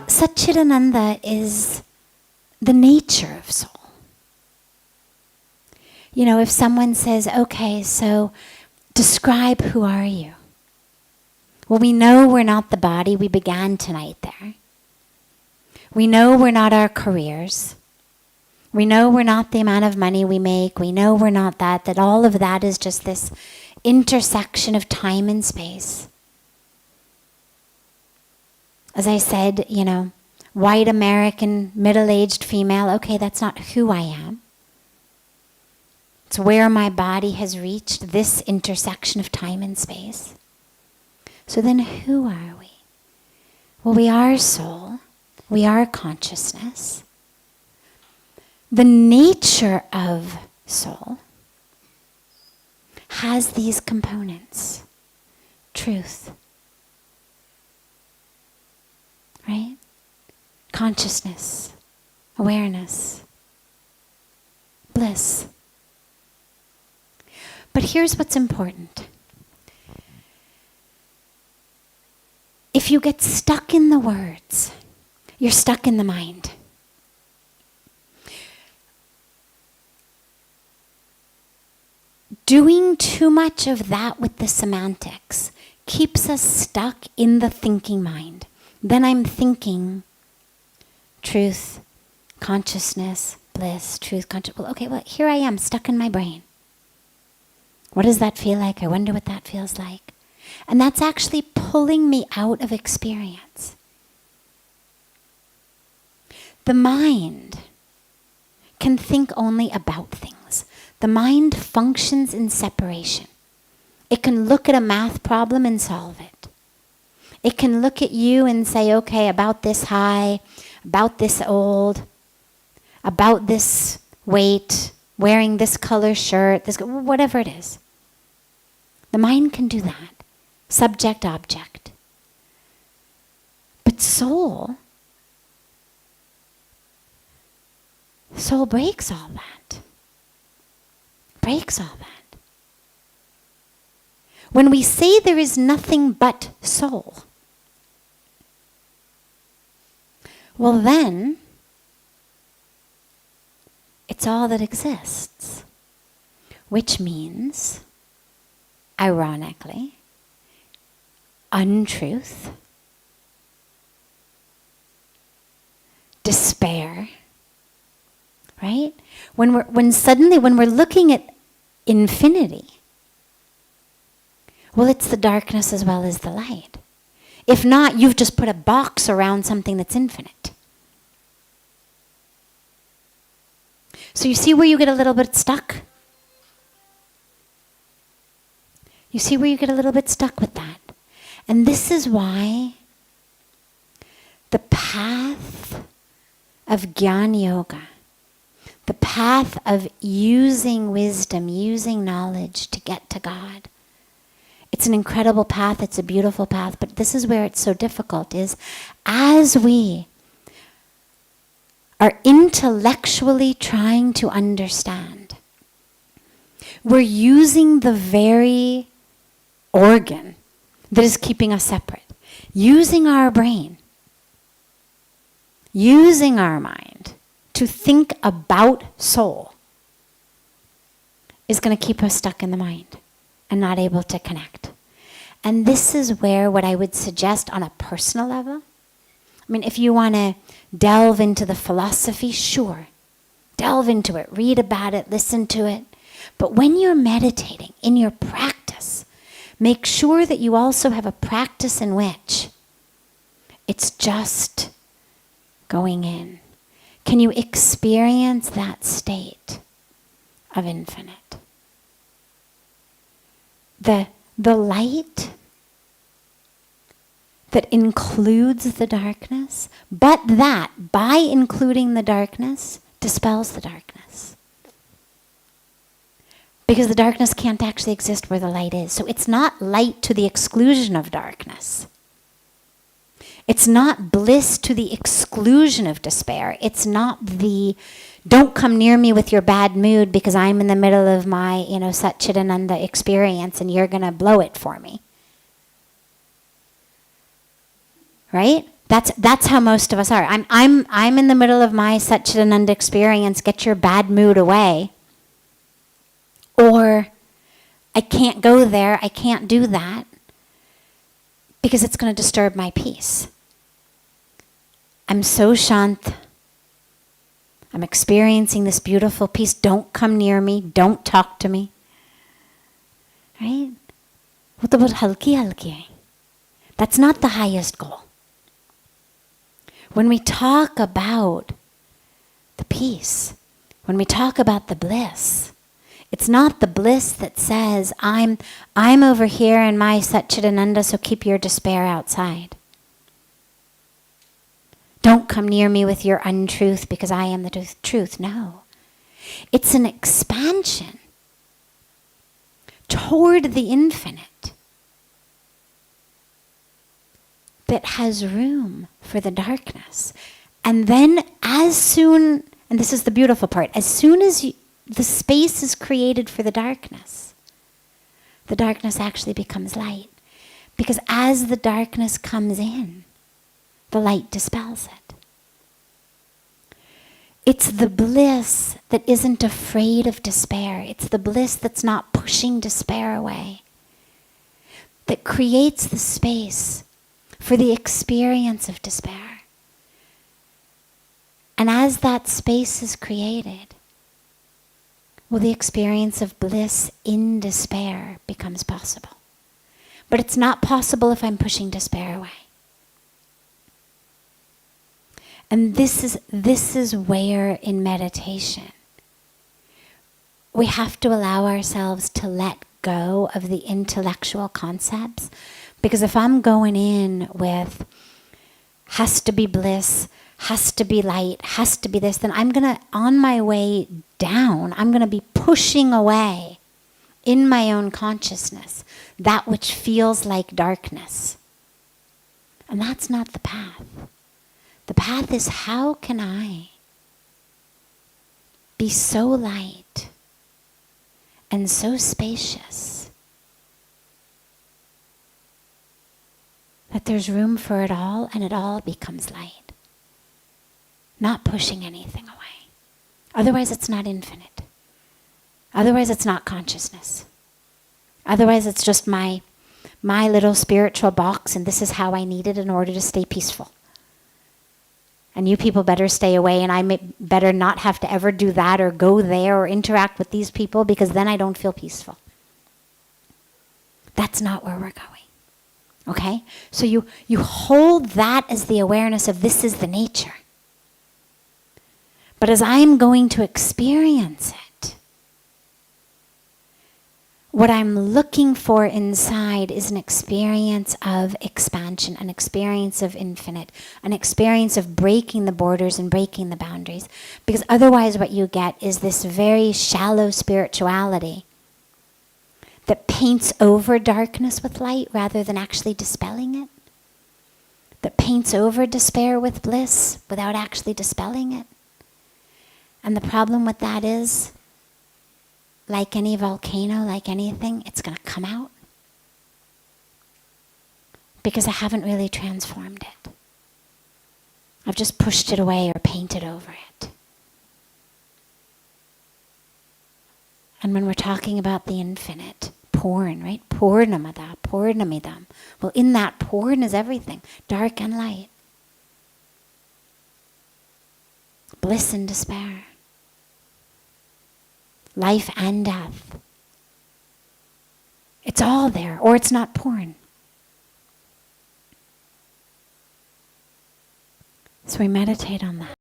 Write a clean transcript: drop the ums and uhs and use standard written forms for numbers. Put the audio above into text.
Satchidananda is the nature of soul. You know, if someone says, okay, so describe who are you? Well, we know we're not the body. We began tonight there. We know we're not our careers. We know we're not the amount of money we make. We know we're not that all of that is just this intersection of time and space. As I said, you know, white American, middle-aged female, okay, that's not who I am. It's where my body has reached this intersection of time and space. So then who are we? Well, we are soul. We are consciousness. The nature of soul has these components. Truth. Right? Consciousness. Awareness. Bliss. But here's what's important. If you get stuck in the words, you're stuck in the mind. Doing too much of that with the semantics keeps us stuck in the thinking mind. Then I'm thinking truth, consciousness, bliss, truth, consciousness. Well, okay, well, here I am stuck in my brain. What does that feel like? I wonder what that feels like. And that's actually pulling me out of experience. The mind can think only about things. The mind functions in separation. It can look at a math problem and solve it. It can look at you and say, okay, about this high, about this old, about this weight, wearing this color shirt, this whatever it is. The mind can do that. Subject, object. But soul breaks all that. Breaks all that. When we say there is nothing but soul, well then, it's all that exists. Which means, ironically, untruth, despair, right? When we're looking at infinity, well, it's the darkness as well as the light. If not, you've just put a box around something that's infinite. So you see where you get a little bit stuck? You see where you get a little bit stuck with that? And this is why the path of Jnana Yoga, the path of using wisdom, using knowledge to get to God, it's an incredible path, it's a beautiful path, but this is where it's so difficult, is as we are intellectually trying to understand, we're using the very organ that is keeping us separate. Using our brain, using our mind to think about soul is going to keep us stuck in the mind and not able to connect. And this is where what I would suggest on a personal level, I mean, if you want to delve into the philosophy, sure. Delve into it, read about it, listen to it. But when you're meditating in your practice, make sure that you also have a practice in which it's just going in. Can you experience that state of infinite? The light that includes the darkness, but that, by including the darkness, dispels the darkness. Because the darkness can't actually exist where the light is. So it's not light to the exclusion of darkness. It's not bliss to the exclusion of despair. It's not the, don't come near me with your bad mood because I'm in the middle of my, Satchidananda experience and you're going to blow it for me. Right? That's how most of us are. I'm in the middle of my Satchidananda experience. Get your bad mood away. Or I can't go there. I can't do that because it's going to disturb my peace. I'm so shant. I'm experiencing this beautiful peace. Don't come near me. Don't talk to me. Right? वो तो बहुत हल्की हल्की है. That's not the highest goal. When we talk about the peace, when we talk about the bliss, it's not the bliss that says, I'm over here in my Satchidananda, so keep your despair outside. Don't come near me with your untruth because I am the truth. No. It's an expansion toward the infinite that has room for the darkness. And then as soon, and this is the beautiful part, as soon as the space is created for the darkness actually becomes light. Because as the darkness comes in, the light dispels it. It's the bliss that isn't afraid of despair. It's the bliss that's not pushing despair away, that creates the space for the experience of despair. And as that space is created, well, the experience of bliss in despair becomes possible. But it's not possible if I'm pushing despair away. And this is where in meditation we have to allow ourselves to let go of the intellectual concepts. Because if I'm going in with has to be bliss, has to be light, has to be this, then I'm going to, on my way down, I'm going to be pushing away in my own consciousness that which feels like darkness. And that's not the path. The path is, how can I be so light and so spacious that there's room for it all and it all becomes light? Not pushing anything away. Otherwise it's not infinite. Otherwise it's not consciousness. Otherwise it's just my little spiritual box and this is how I need it in order to stay peaceful. And you people better stay away and I better not have to ever do that or go there or interact with these people because then I don't feel peaceful. That's not where we're going. Okay? So you hold that as the awareness of this is the nature. But as I'm going to experience it, what I'm looking for inside is an experience of expansion, an experience of infinite, an experience of breaking the borders and breaking the boundaries. Because otherwise what you get is this very shallow spirituality that paints over darkness with light rather than actually dispelling it. That paints over despair with bliss without actually dispelling it. And the problem with that is, like any volcano, like anything, it's going to come out. Because I haven't really transformed it. I've just pushed it away or painted over it. And when we're talking about the infinite, Purn, right? Purnamada, Purnamidam. Well, in that Purn is everything, dark and light. Bliss and despair. Life and death. It's all there, or it's not Purn. So we meditate on that.